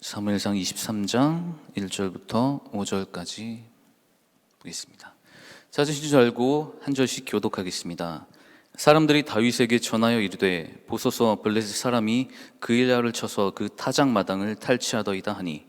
사무엘상 23장 1절부터 5절까지 보겠습니다. 찾으신 줄 알고 한 절씩 교독하겠습니다. 사람들이 다윗에게 전하여 이르되 보소서 블레셋 사람이 그일야를 쳐서 그 타작 마당을 탈취하더이다 하니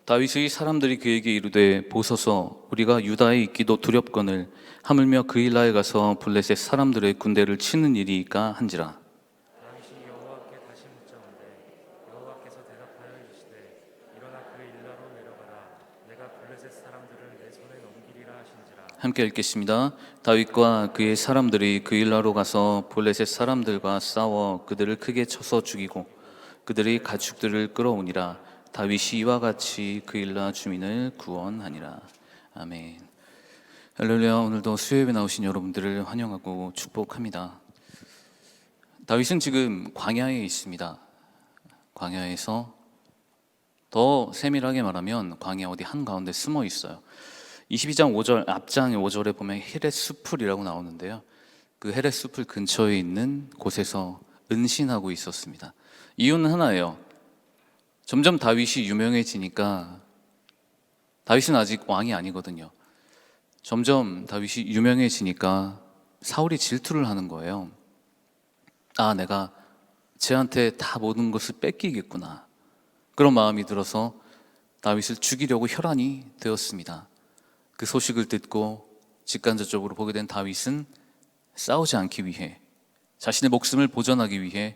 다윗의 사람들이 그에게 이르되 보소서 우리가 유다에 있기도 두렵거늘 하물며 그일라에 가서 블레셋 사람들의 군대를 치는 일이니까 한지라. 다윗이 여호와께 다시 묻자오되 여호와께서 대답하여 이르시되 일어나 그일라로 내려가라 내가 블레셋 사람들을 내 손에 넘기리라 하신지라. 함께 읽겠습니다. 다윗과 그의 사람들이 그일라로 가서 블레셋 사람들과 싸워 그들을 크게 쳐서 죽이고 그들의 가축들을 끌어오니라. 다윗이 이와 같이 그일라 주민을 구원하니라. 아멘. 할렐루야. 오늘도 수요예배 나오신 여러분들을 환영하고 축복합니다. 다윗은 지금 광야에 있습니다. 광야에서 더 세밀하게 말하면 광야 어디 한가운데 숨어 있어요. 22장 5절 앞장 5절에 보면 헤렛 숲풀이라고 나오는데요. 그 헤렛 숲풀 근처에 있는 곳에서 은신하고 있었습니다. 이유는 하나예요. 점점 다윗이 유명해지니까, 다윗은 아직 왕이 아니거든요. 점점 다윗이 유명해지니까 사울이 질투를 하는 거예요. 아, 내가 쟤한테 다 모든 것을 뺏기겠구나. 그런 마음이 들어서 다윗을 죽이려고 혈안이 되었습니다. 그 소식을 듣고 직간접적으로 보게 된 다윗은 싸우지 않기 위해, 자신의 목숨을 보전하기 위해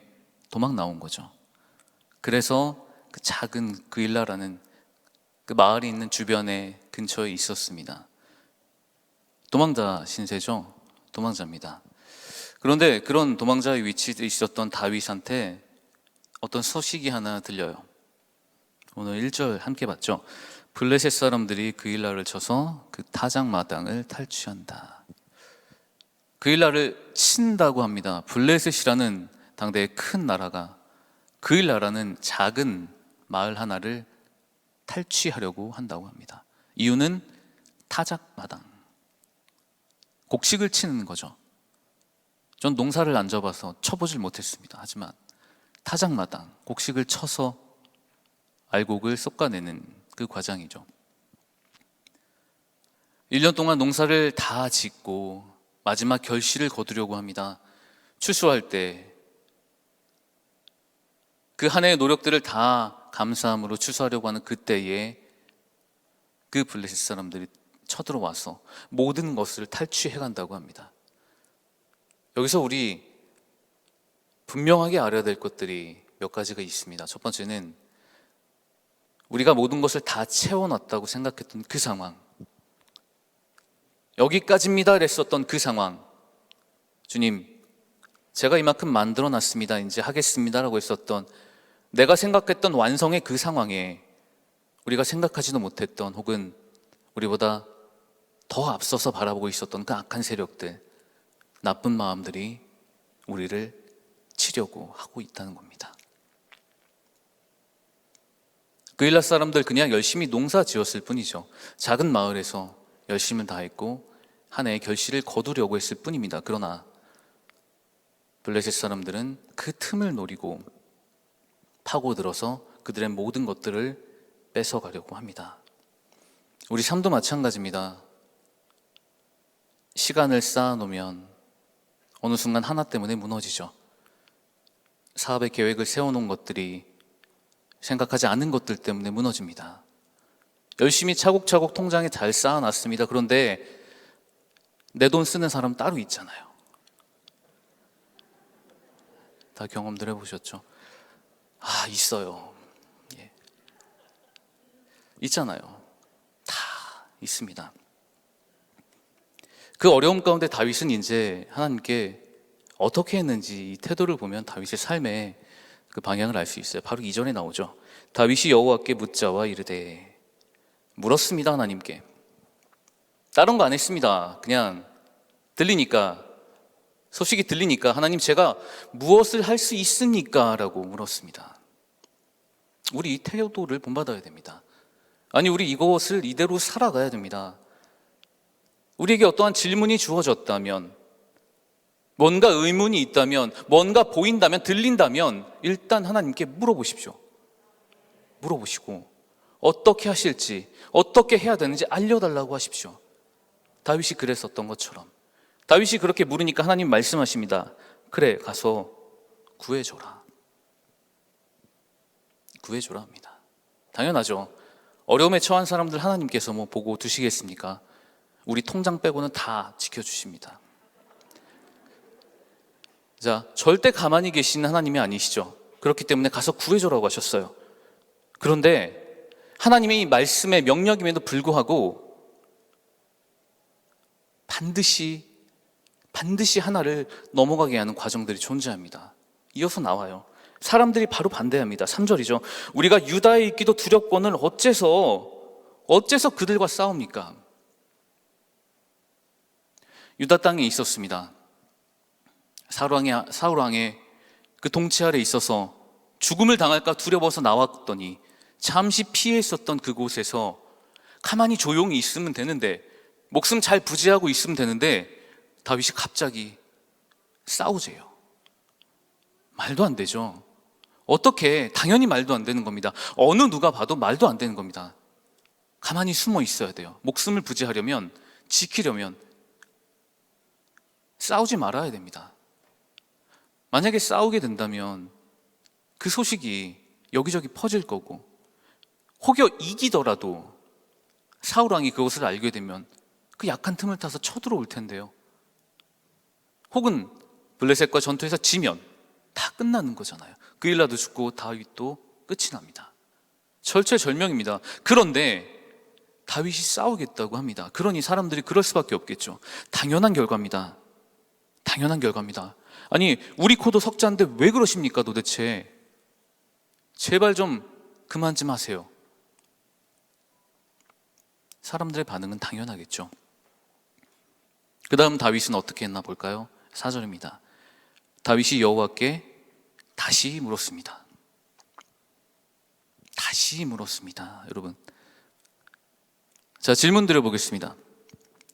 도망 나온 거죠. 그래서 그 작은 그일라라는 그 마을이 있는 주변에 근처에 있었습니다. 도망자 신세죠. 도망자입니다. 그런데 그런 도망자의 위치에 있었던 다윗한테 어떤 소식이 하나 들려요. 오늘 1절 함께 봤죠. 블레셋 사람들이 그일라를 쳐서 그 타작 마당을 탈취한다. 그일라를 친다고 합니다. 블레셋이라는 당대의 큰 나라가 그일라라는 작은 마을 하나를 탈취하려고 한다고 합니다. 이유는 타작 마당, 곡식을 치는 거죠. 전 농사를 안 져봐서 쳐보질 못했습니다. 하지만 타작 마당, 곡식을 쳐서 알곡을 솎아내는 그 과정이죠. 1년 동안 농사를 다 짓고 마지막 결실을 거두려고 합니다. 추수할 때 그 한 해의 노력들을 다 감사함으로 추수하려고 하는 그때에 그 블레셋 사람들이 쳐들어와서 모든 것을 탈취해 간다고 합니다. 여기서 우리 분명하게 알아야 될 것들이 몇 가지가 있습니다. 첫 번째는 우리가 모든 것을 다 채워놨다고 생각했던 그 상황, 여기까지입니다 그랬었던 그 상황, 주님 제가 이만큼 만들어놨습니다 이제 하겠습니다라고 했었던, 내가 생각했던 완성의 그 상황에 우리가 생각하지도 못했던 혹은 우리보다 더 앞서서 바라보고 있었던 그 악한 세력들, 나쁜 마음들이 우리를 치려고 하고 있다는 겁니다. 그일라 사람들 그냥 열심히 농사 지었을 뿐이죠. 작은 마을에서 열심을 다했고 한 해의 결실을 거두려고 했을 뿐입니다. 그러나 블레셋 사람들은 그 틈을 노리고 파고들어서 그들의 모든 것들을 뺏어가려고 합니다. 우리 삶도 마찬가지입니다. 시간을 쌓아놓으면 어느 순간 하나 때문에 무너지죠. 사업의 계획을 세워놓은 것들이 생각하지 않은 것들 때문에 무너집니다. 열심히 차곡차곡 통장에 잘 쌓아놨습니다. 그런데 내 돈 쓰는 사람 따로 있잖아요. 다 경험들 해보셨죠? 아, 있어요. 예. 있잖아요. 다 있습니다. 그 어려움 가운데 다윗은 이제 하나님께 어떻게 했는지 이 태도를 보면 다윗의 삶의 그 방향을 알 수 있어요. 바로 이전에 나오죠. 다윗이 여호와께 묻자와 이르되, 물었습니다. 하나님께. 다른 거 안 했습니다. 그냥 들리니까, 소식이 들리니까 하나님 제가 무엇을 할 수 있습니까? 라고 물었습니다. 우리 이 태도를 본받아야 됩니다. 아니, 우리 이것을 이대로 살아가야 됩니다. 우리에게 어떠한 질문이 주어졌다면, 뭔가 의문이 있다면, 뭔가 보인다면, 들린다면 일단 하나님께 물어보십시오. 물어보시고 어떻게 하실지, 어떻게 해야 되는지 알려달라고 하십시오. 다윗이 그랬었던 것처럼. 다윗이 그렇게 물으니까 하나님 말씀하십니다. 그래, 가서 구해줘라. 구해줘라 합니다. 당연하죠. 어려움에 처한 사람들 하나님께서 뭐 보고 두시겠습니까? 우리 통장 빼고는 다 지켜주십니다. 자, 절대 가만히 계시는 하나님이 아니시죠. 그렇기 때문에 가서 구해줘라고 하셨어요. 그런데 하나님의 이 말씀의 명령임에도 불구하고 반드시 하나를 넘어가게 하는 과정들이 존재합니다. 이어서 나와요. 사람들이 바로 반대합니다. 3절이죠. 우리가 유다에 있기도 두렵거늘 어째서 그들과 싸웁니까? 유다 땅에 있었습니다. 사울 왕의 그 통치 아래 있어서 죽음을 당할까 두려워서 나왔더니 잠시 피해 있었던 그곳에서 가만히 조용히 있으면 되는데, 목숨 잘 부지하고 있으면 되는데 다윗이 갑자기 싸우재요. 말도 안 되죠. 어떻게, 당연히 말도 안 되는 겁니다. 어느 누가 봐도 말도 안 되는 겁니다. 가만히 숨어 있어야 돼요. 목숨을 부지하려면, 지키려면 싸우지 말아야 됩니다. 만약에 싸우게 된다면 그 소식이 여기저기 퍼질 거고, 혹여 이기더라도 사울 왕이 그것을 알게 되면 그 약한 틈을 타서 쳐들어올 텐데요. 혹은 블레셋과 전투에서 지면 다 끝나는 거잖아요. 그일라도 죽고 다윗도 끝이 납니다. 절체절명입니다. 그런데 다윗이 싸우겠다고 합니다. 그러니 사람들이 그럴 수밖에 없겠죠. 당연한 결과입니다. 당연한 결과입니다. 아니, 우리 코도 석자인데 왜 그러십니까 도대체? 제발 좀 그만 좀 하세요. 사람들의 반응은 당연하겠죠. 그 다음 다윗은 어떻게 했나 볼까요? 4절입니다. 다윗이 여호와께 다시 물었습니다. 다시 물었습니다. 여러분, 자, 질문 드려보겠습니다.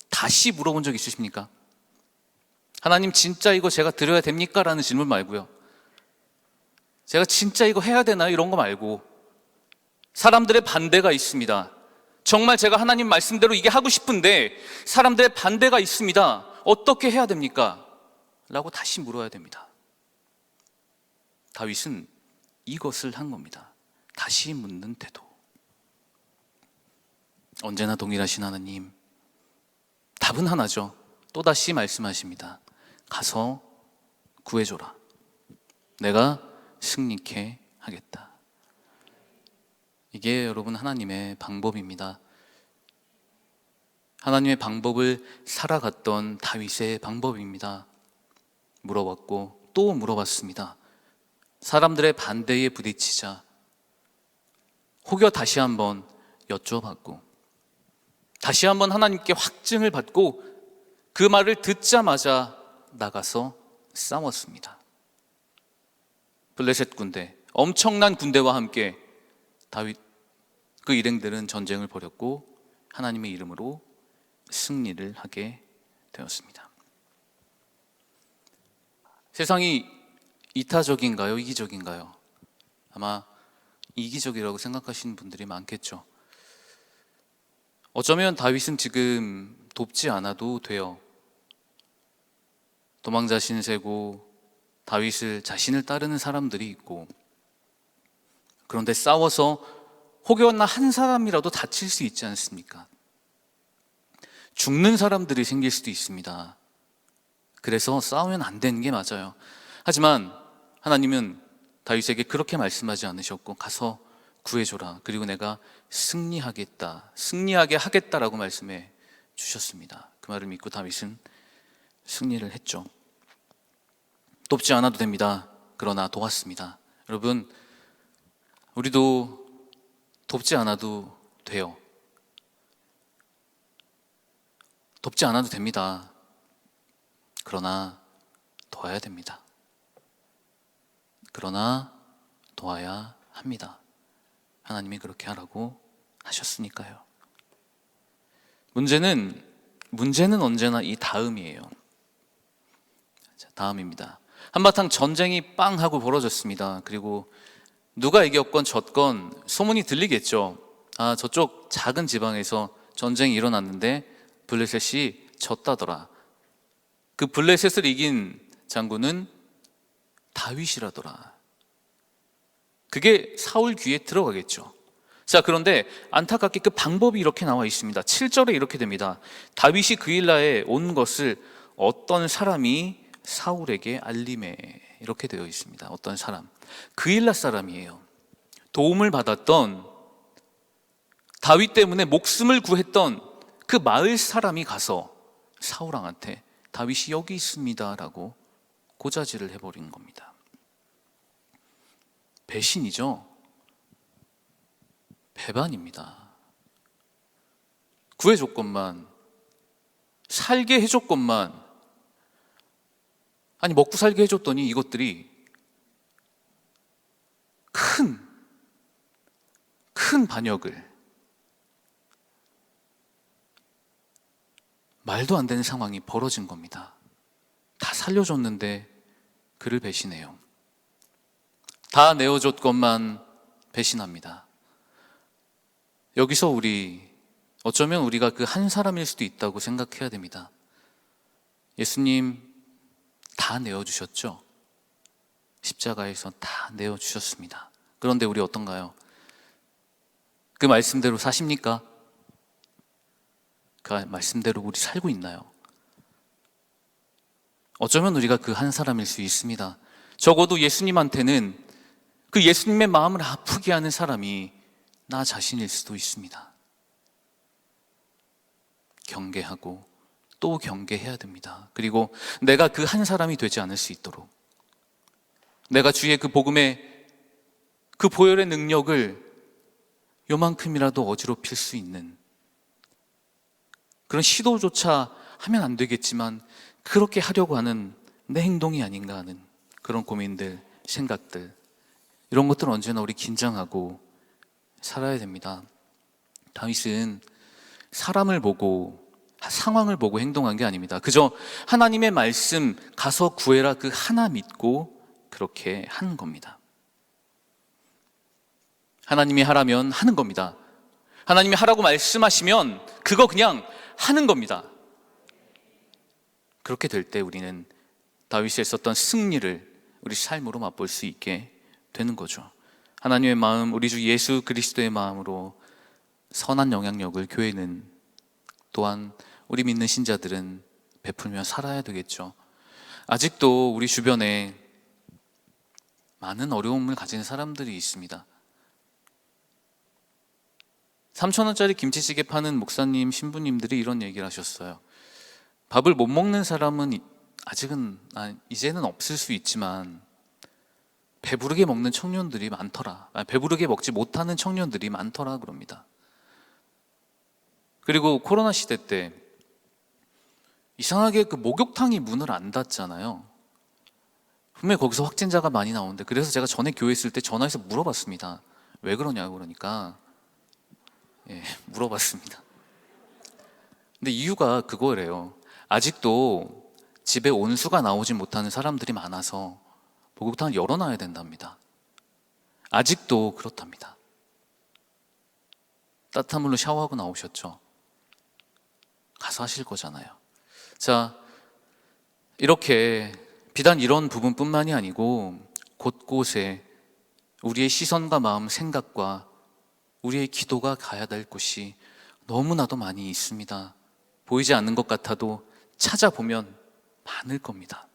다시 물어본 적 있으십니까? 하나님, 진짜 이거 제가 드려야 됩니까? 라는 질문 말고요. 제가 진짜 이거 해야 되나요? 이런 거 말고, 사람들의 반대가 있습니다. 정말 제가 하나님 말씀대로 이게 하고 싶은데 사람들의 반대가 있습니다. 어떻게 해야 됩니까? 라고 다시 물어야 됩니다. 다윗은 이것을 한 겁니다. 다시 묻는 태도. 언제나 동일하신 하나님, 답은 하나죠. 또다시 말씀하십니다. 가서 구해줘라. 내가 승리케 하겠다. 이게 여러분 하나님의 방법입니다. 하나님의 방법을 살아갔던 다윗의 방법입니다. 물어봤고 또 물어봤습니다. 사람들의 반대에 부딪히자 혹여 다시 한번 여쭤봤고, 다시 한번 하나님께 확증을 받고 그 말을 듣자마자 나가서 싸웠습니다. 블레셋 군대, 엄청난 군대와 함께 다윗 그 일행들은 전쟁을 벌였고 하나님의 이름으로 승리를 하게 되었습니다. 세상이 이타적인가요? 이기적인가요? 아마 이기적이라고 생각하시는 분들이 많겠죠. 어쩌면 다윗은 지금 돕지 않아도 돼요. 도망자 신세고 자신을 따르는 사람들이 있고, 그런데 싸워서 혹여나 한 사람이라도 다칠 수 있지 않습니까? 죽는 사람들이 생길 수도 있습니다. 그래서 싸우면 안 되는 게 맞아요. 하지만 하나님은 다윗에게 그렇게 말씀하지 않으셨고 가서 구해줘라. 그리고 내가 승리하게 하겠다라고 말씀해 주셨습니다. 그 말을 믿고 다윗은 승리를 했죠. 돕지 않아도 됩니다. 그러나 도왔습니다. 여러분, 우리도 돕지 않아도 돼요. 돕지 않아도 됩니다. 그러나 도와야 됩니다. 그러나 도와야 합니다. 하나님이 그렇게 하라고 하셨으니까요. 문제는 언제나 이 다음이에요. 자, 다음입니다. 한바탕 전쟁이 빵 하고 벌어졌습니다. 그리고 누가 이겼건 졌건 소문이 들리겠죠. 아, 저쪽 작은 지방에서 전쟁이 일어났는데 블레셋이 졌다더라. 그 블레셋을 이긴 장군은 다윗이라더라. 그게 사울 귀에 들어가겠죠. 자, 그런데 안타깝게 그 방법이 이렇게 나와 있습니다. 7절에 이렇게 됩니다. 다윗이 그일라에 온 것을 어떤 사람이 사울에게 알림해. 이렇게 되어 있습니다. 어떤 사람, 그일라 사람이에요. 도움을 받았던, 다윗 때문에 목숨을 구했던 그 마을 사람이 가서 사울 왕한테 다윗이 여기 있습니다 라고 고자질을 해버린 겁니다. 배신이죠. 배반입니다. 구해줬건만, 살게 해줬건만, 아니 먹고 살게 해줬더니 이것들이 큰 반역을, 말도 안 되는 상황이 벌어진 겁니다. 다 살려줬는데 그를 배신해요. 다 내어줬건만 배신합니다. 여기서 어쩌면 우리가 그 한 사람일 수도 있다고 생각해야 됩니다. 예수님 다 내어주셨죠? 십자가에서 다 내어주셨습니다. 그런데 우리 어떤가요? 그 말씀대로 사십니까? 그 말씀대로 우리 살고 있나요? 어쩌면 우리가 그 한 사람일 수 있습니다. 적어도 예수님한테는 그 예수님의 마음을 아프게 하는 사람이 나 자신일 수도 있습니다. 경계하고 또 경계해야 됩니다. 그리고 내가 그 한 사람이 되지 않을 수 있도록, 내가 주의 그 복음의 그 보혈의 능력을 요만큼이라도 어지럽힐 수 있는 그런 시도조차 하면 안 되겠지만 그렇게 하려고 하는 내 행동이 아닌가 하는 그런 고민들, 생각들, 이런 것들은 언제나 우리 긴장하고 살아야 됩니다. 다윗은 사람을 보고, 상황을 보고 행동한 게 아닙니다. 그저 하나님의 말씀 가서 구해라 그 하나 믿고 그렇게 하는 겁니다. 하나님이 하라면 하는 겁니다. 하나님이 하라고 말씀하시면 그거 그냥 하는 겁니다. 그렇게 될 때 우리는 다윗이 했었던 승리를 우리 삶으로 맛볼 수 있게 되는 거죠. 하나님의 마음, 우리 주 예수 그리스도의 마음으로 선한 영향력을 교회는, 또한 우리 믿는 신자들은 베풀며 살아야 되겠죠. 아직도 우리 주변에 많은 어려움을 가진 사람들이 있습니다. 3,000원짜리 김치찌개 파는 목사님, 신부님들이 이런 얘기를 하셨어요. 밥을 못 먹는 사람은 이제는 없을 수 있지만 배부르게 먹는 청년들이 많더라. 배부르게 먹지 못하는 청년들이 많더라 그럽니다. 그리고 코로나 시대 때 이상하게 그 목욕탕이 문을 안 닫잖아요. 분명히 거기서 확진자가 많이 나오는데, 그래서 제가 전에 교회 있을 때 전화해서 물어봤습니다. 왜 그러냐고. 그러니까 물어봤습니다. 근데 이유가 그거래요. 아직도 집에 온수가 나오지 못하는 사람들이 많아서 목욕탕을 열어놔야 된답니다. 아직도 그렇답니다. 따뜻한 물로 샤워하고 나오셨죠? 가서 하실 거잖아요. 자, 이렇게 비단 이런 부분뿐만이 아니고 곳곳에 우리의 시선과 마음, 생각과 우리의 기도가 가야 될 곳이 너무나도 많이 있습니다. 보이지 않는 것 같아도 찾아보면 많을 겁니다.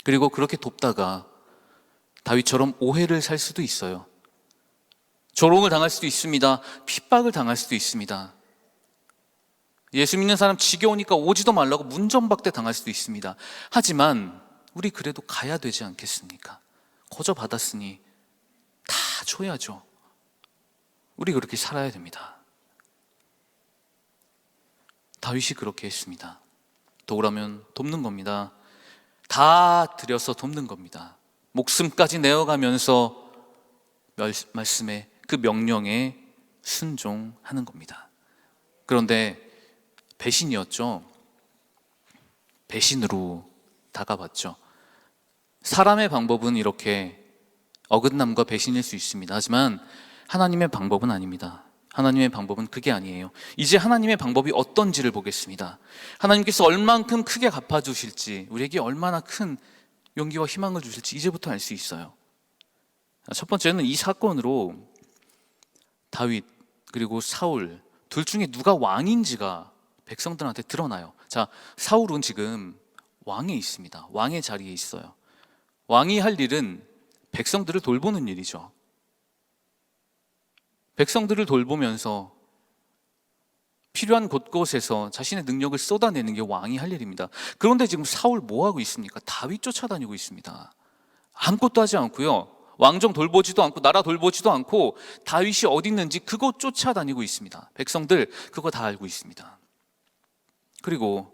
그리고 그렇게 돕다가 다윗처럼 오해를 살 수도 있어요. 조롱을 당할 수도 있습니다. 핍박을 당할 수도 있습니다. 예수 믿는 사람 지겨우니까 오지도 말라고 문전박대 당할 수도 있습니다. 하지만 우리 그래도 가야 되지 않겠습니까? 거저 받았으니 다 줘야죠. 우리 그렇게 살아야 됩니다. 다윗이 그렇게 했습니다. 도우라면 돕는 겁니다. 다 들여서 돕는 겁니다. 목숨까지 내어가면서 말씀에, 그 명령에 순종하는 겁니다. 그런데 배신이었죠. 배신으로 다가왔죠. 사람의 방법은 이렇게 어긋남과 배신일 수 있습니다. 하지만 하나님의 방법은 아닙니다. 하나님의 방법은 그게 아니에요. 이제 하나님의 방법이 어떤지를 보겠습니다. 하나님께서 얼만큼 크게 갚아주실지, 우리에게 얼마나 큰 용기와 희망을 주실지 이제부터 알 수 있어요. 첫 번째는 이 사건으로 다윗 그리고 사울 둘 중에 누가 왕인지가 백성들한테 드러나요. 자, 사울은 지금 왕에 있습니다. 왕의 자리에 있어요. 왕이 할 일은 백성들을 돌보는 일이죠. 백성들을 돌보면서 필요한 곳곳에서 자신의 능력을 쏟아내는 게 왕이 할 일입니다. 그런데 지금 사울 뭐 하고 있습니까? 다윗 쫓아다니고 있습니다. 아무것도 하지 않고요. 왕정 돌보지도 않고 나라 돌보지도 않고 다윗이 어디 있는지 그거 쫓아다니고 있습니다. 백성들 그거 다 알고 있습니다. 그리고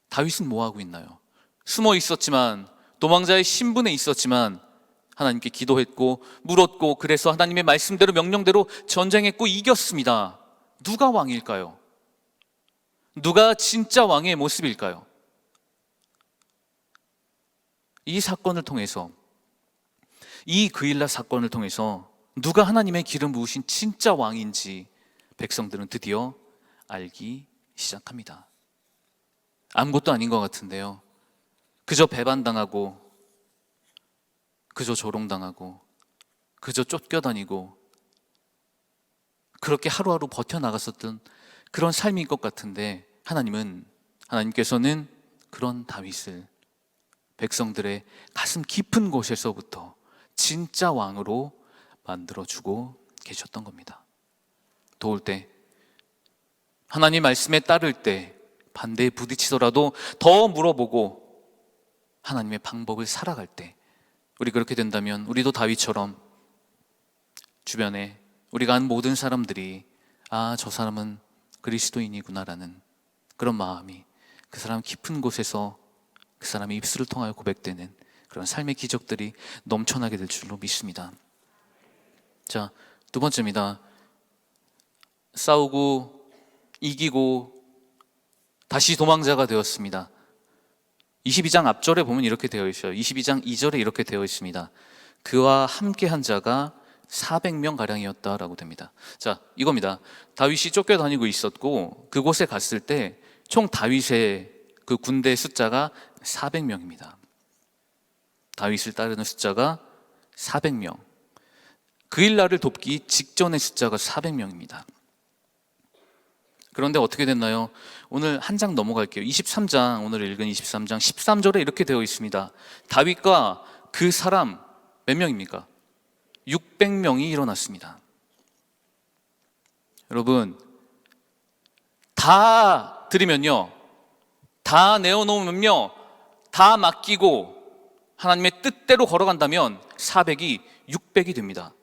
다윗은 뭐 하고 있나요? 숨어 있었지만, 도망자의 신분에 있었지만 하나님께 기도했고 물었고, 그래서 하나님의 말씀대로 명령대로 전쟁했고 이겼습니다. 누가 왕일까요? 누가 진짜 왕의 모습일까요? 이 사건을 통해서, 이 그일라 사건을 통해서 누가 하나님의 기름 부으신 진짜 왕인지 백성들은 드디어 알기 시작합니다. 아무것도 아닌 것 같은데요, 그저 배반당하고 그저 조롱당하고 그저 쫓겨다니고 그렇게 하루하루 버텨나갔었던 그런 삶인 것 같은데, 하나님께서는 그런 다윗을 백성들의 가슴 깊은 곳에서부터 진짜 왕으로 만들어주고 계셨던 겁니다. 도울 때, 하나님 말씀에 따를 때 반대에 부딪히더라도 더 물어보고 하나님의 방법을 살아갈 때, 우리 그렇게 된다면 우리도 다윗처럼 주변에 우리가 아는 모든 사람들이 저 사람은 그리스도인이구나라는 그런 마음이 그 사람 깊은 곳에서 그 사람의 입술을 통하여 고백되는 그런 삶의 기적들이 넘쳐나게 될 줄로 믿습니다. 자, 두 번째입니다. 싸우고 이기고 다시 도망자가 되었습니다. 22장 앞절에 보면 이렇게 되어 있어요. 22장 2절에 이렇게 되어 있습니다. 그와 함께 한 자가 400명 가량이었다라고 됩니다. 자, 이겁니다. 다윗이 쫓겨다니고 있었고 그곳에 갔을 때 총 다윗의 그 군대 숫자가 400명입니다. 다윗을 따르는 숫자가 400명. 그일라를 돕기 직전의 숫자가 400명입니다. 그런데 어떻게 됐나요? 오늘 한 장 넘어갈게요. 23장, 오늘 읽은 23장 13절에 이렇게 되어 있습니다. 다윗과 그 사람 몇 명입니까? 600명이 일어났습니다. 여러분, 다 드리면요, 다 내어놓으면요, 다 맡기고 하나님의 뜻대로 걸어간다면 400이 600이 됩니다.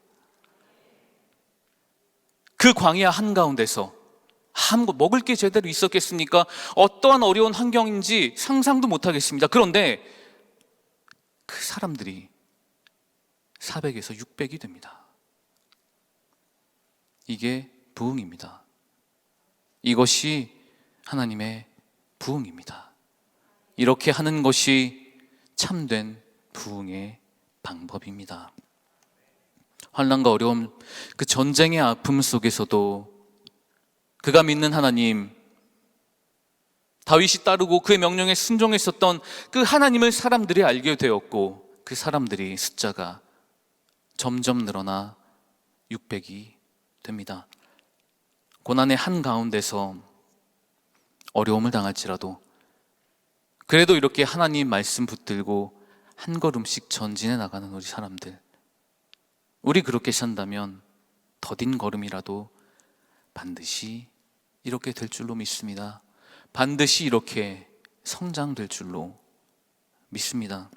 그 광야 한가운데서 아무것도 먹을 게 제대로 있었겠습니까? 어떠한 어려운 환경인지 상상도 못하겠습니다. 그런데 그 사람들이 400에서 600이 됩니다. 이게 부흥입니다. 이것이 하나님의 부흥입니다. 이렇게 하는 것이 참된 부흥의 방법입니다. 환난과 어려움, 그 전쟁의 아픔 속에서도 그가 믿는 하나님, 다윗이 따르고 그의 명령에 순종했었던 그 하나님을 사람들이 알게 되었고, 그 사람들이 숫자가 점점 늘어나 600이 됩니다. 고난의 한가운데서 어려움을 당할지라도 그래도 이렇게 하나님 말씀 붙들고 한 걸음씩 전진해 나가는 우리 사람들, 우리 그렇게 산다면 더딘 걸음이라도 반드시 이렇게 될 줄로 믿습니다. 반드시 이렇게 성장될 줄로 믿습니다.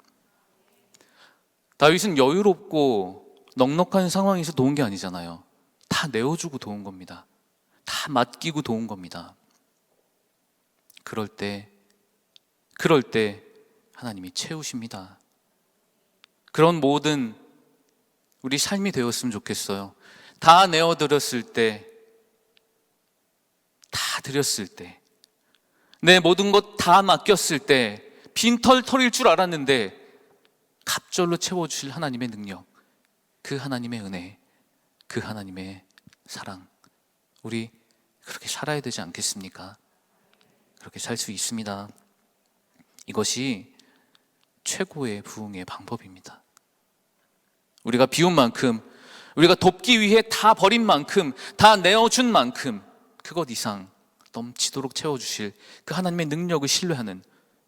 다윗은 여유롭고 넉넉한 상황에서 도운 게 아니잖아요. 다 내어주고 도운 겁니다. 다 맡기고 도운 겁니다. 그럴 때 하나님이 채우십니다. 그런 모든 우리 삶이 되었으면 좋겠어요. 다 내어드렸을 때, 다 드렸을 때, 내 모든 것 다 맡겼을 때 빈털터릴 줄 알았는데 갑절로 채워주실 하나님의 능력, 그 하나님의 은혜, 그 하나님의 사랑, 우리 그렇게 살아야 되지 않겠습니까? 그렇게 살 수 있습니다. 이것이 최고의 부흥의 방법입니다. 우리가 비운 만큼, 우리가 돕기 위해 다 버린 만큼, 다 내어준 만큼 그것 이상 넘치도록 채워주실 그 하나님의 능력을 신뢰하는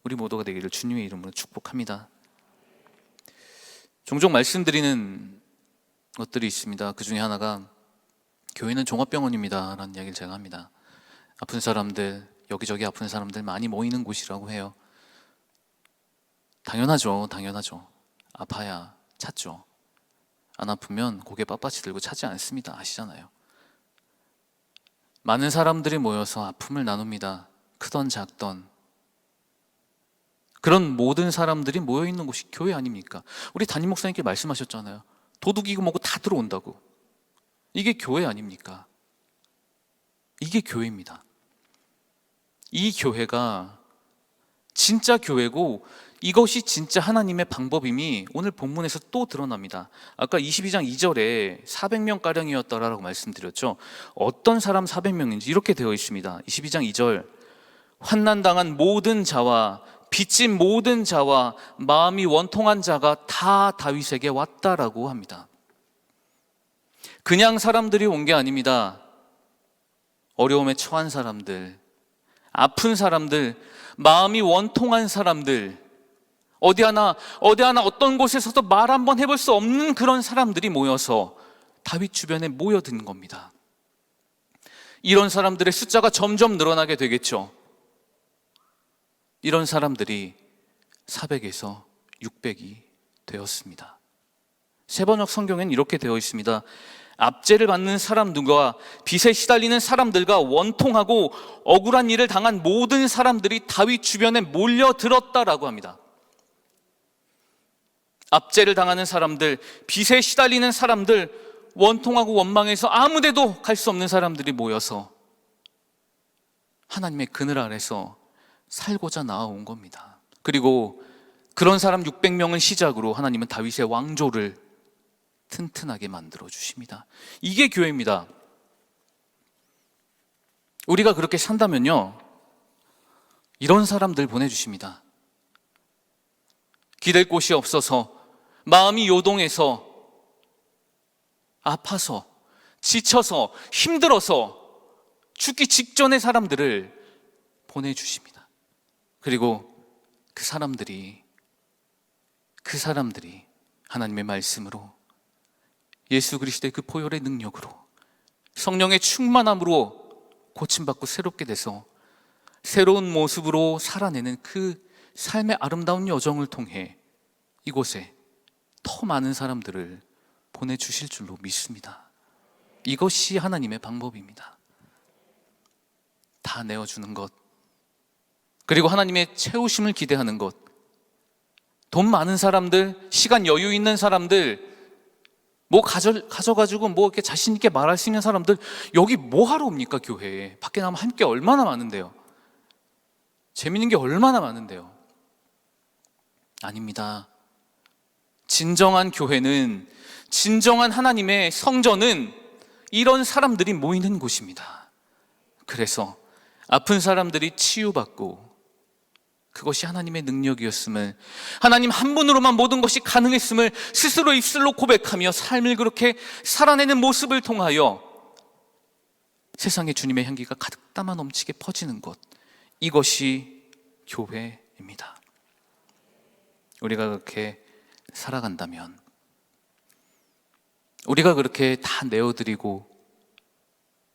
우리 모두가 되기를 주님의 이름으로 축복합니다. 종종 말씀드리는 것들이 있습니다. 그 중에 하나가 교회는 종합병원입니다 라는 이야기를 제가 합니다. 아픈 사람들, 여기저기 아픈 사람들 많이 모이는 곳이라고 해요. 당연하죠. 아파야 찾죠. 안 아프면 고개 빳빳이 들고 찾지 않습니다. 아시잖아요. 많은 사람들이 모여서 아픔을 나눕니다. 크던 작던 그런 모든 사람들이 모여있는 곳이 교회 아닙니까? 우리 담임 목사님께 말씀하셨잖아요. 도둑이고 뭐고 다 들어온다고. 이게 교회 아닙니까? 이게 교회입니다. 이 교회가 진짜 교회고 이것이 진짜 하나님의 방법임이 오늘 본문에서 또 드러납니다. 아까 22장 2절에 400명가량이었더라라고 말씀드렸죠. 어떤 사람 400명인지 이렇게 되어 있습니다. 22장 2절, 환난당한 모든 자와 빚진 모든 자와 마음이 원통한 자가 다 다윗에게 왔다라고 합니다. 그냥 사람들이 온 게 아닙니다. 어려움에 처한 사람들, 아픈 사람들, 마음이 원통한 사람들, 어디 하나 어떤 곳에서도 말 한번 해볼 수 없는 그런 사람들이 모여서 다윗 주변에 모여든 겁니다. 이런 사람들의 숫자가 점점 늘어나게 되겠죠. 이런 사람들이 400에서 600이 되었습니다. 세번역 성경에는 이렇게 되어 있습니다. 압제를 받는 사람들과 빚에 시달리는 사람들과 원통하고 억울한 일을 당한 모든 사람들이 다윗 주변에 몰려들었다라고 합니다. 압제를 당하는 사람들, 빚에 시달리는 사람들, 원통하고 원망해서 아무데도 갈 수 없는 사람들이 모여서 하나님의 그늘 아래서 살고자 나아온 겁니다. 그리고 그런 사람 600명을 시작으로 하나님은 다윗의 왕조를 튼튼하게 만들어 주십니다. 이게 교회입니다. 우리가 그렇게 산다면요, 이런 사람들 보내주십니다. 기댈 곳이 없어서 마음이 요동해서 아파서 지쳐서 힘들어서 죽기 직전의 사람들을 보내주십니다. 그리고 그 사람들이 하나님의 말씀으로, 예수 그리스도의 그 보혈의 능력으로, 성령의 충만함으로 고침받고 새롭게 돼서 새로운 모습으로 살아내는 그 삶의 아름다운 여정을 통해 이곳에 더 많은 사람들을 보내주실 줄로 믿습니다. 이것이 하나님의 방법입니다. 다 내어주는 것, 그리고 하나님의 채우심을 기대하는 것. 돈 많은 사람들, 시간 여유 있는 사람들, 뭐 가져가지고 뭐 이렇게 자신 있게 말할 수 있는 사람들, 여기 뭐 하러 옵니까? 교회에 밖에 나가면 할 게 얼마나 많은데요. 재밌는 게 얼마나 많은데요. 아닙니다. 진정한 교회는, 진정한 하나님의 성전은 이런 사람들이 모이는 곳입니다. 그래서 아픈 사람들이 치유받고, 그것이 하나님의 능력이었음을, 하나님 한 분으로만 모든 것이 가능했음을 스스로 입술로 고백하며 삶을 그렇게 살아내는 모습을 통하여 세상에 주님의 향기가 가득 담아 넘치게 퍼지는 것, 이것이 교회입니다. 우리가 그렇게 살아간다면, 우리가 그렇게 다 내어드리고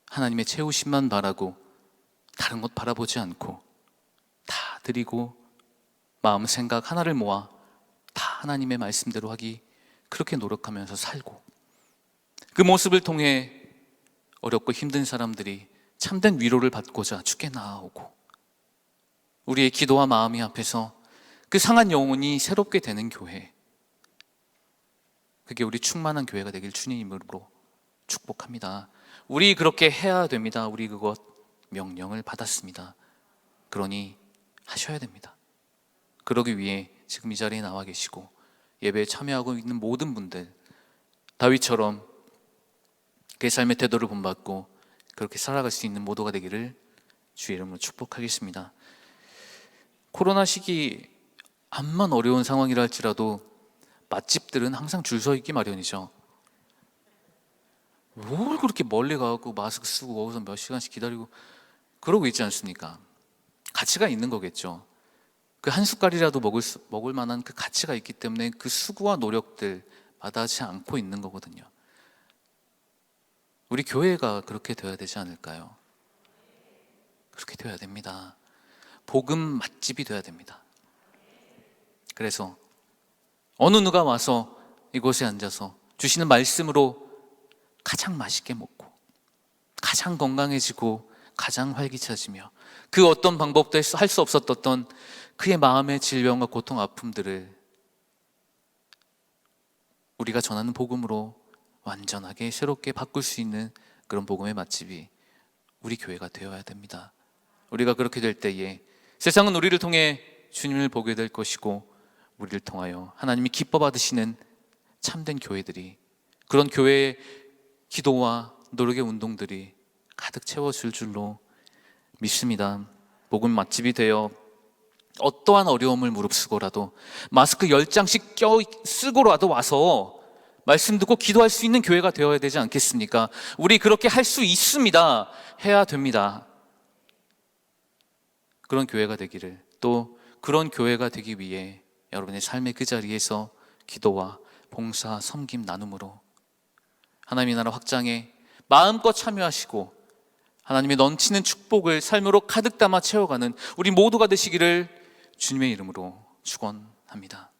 하나님의 채우심만 바라고 다른 것 바라보지 않고 다 드리고 마음 생각 하나를 모아 다 하나님의 말씀대로 하기, 그렇게 노력하면서 살고, 그 모습을 통해 어렵고 힘든 사람들이 참된 위로를 받고자 주께 나아오고, 우리의 기도와 마음이 앞에서 그 상한 영혼이 새롭게 되는 교회, 그게 우리 충만한 교회가 되길 주님 이름으로 축복합니다. 우리 그렇게 해야 됩니다. 우리 그것 명령을 받았습니다. 그러니 하셔야 됩니다. 그러기 위해 지금 이 자리에 나와 계시고 예배에 참여하고 있는 모든 분들, 다윗처럼 그의 삶의 태도를 본받고 그렇게 살아갈 수 있는 모두가 되기를 주의 이름으로 축복하겠습니다. 코로나 시기 암만 어려운 상황이라 할지라도 맛집들은 항상 줄 서 있기 마련이죠. 뭘 그렇게 멀리 가고 마스크 쓰고 거기서 몇 시간씩 기다리고 그러고 있지 않습니까? 가치가 있는 거겠죠. 그 한 숟갈이라도 먹을 만한 그 가치가 있기 때문에 그 수고와 노력들 마다하지 않고 있는 거거든요. 우리 교회가 그렇게 되어야 되지 않을까요? 그렇게 되어야 됩니다. 복음 맛집이 되어야 됩니다. 그래서 어느 누가 와서 이곳에 앉아서 주시는 말씀으로 가장 맛있게 먹고 가장 건강해지고 가장 활기차지며 그 어떤 방법도 할 수 없었던 그의 마음의 질병과 고통, 아픔들을 우리가 전하는 복음으로 완전하게 새롭게 바꿀 수 있는 그런 복음의 맛집이 우리 교회가 되어야 됩니다. 우리가 그렇게 될 때에 세상은 우리를 통해 주님을 보게 될 것이고 우리를 통하여 하나님이 기뻐 받으시는 참된 교회들이, 그런 교회의 기도와 노력의 운동들이 가득 채워질 줄로 믿습니다. 복음 맛집이 되어 어떠한 어려움을 무릅쓰고라도 마스크 10장씩 쓰고라도 와서 말씀 듣고 기도할 수 있는 교회가 되어야 되지 않겠습니까? 우리 그렇게 할 수 있습니다. 해야 됩니다. 그런 교회가 되기를, 또 그런 교회가 되기 위해 여러분의 삶의 그 자리에서 기도와 봉사, 섬김, 나눔으로 하나님의 나라 확장에 마음껏 참여하시고 하나님의 넘치는 축복을 삶으로 가득 담아 채워가는 우리 모두가 되시기를 주님의 이름으로 축원합니다.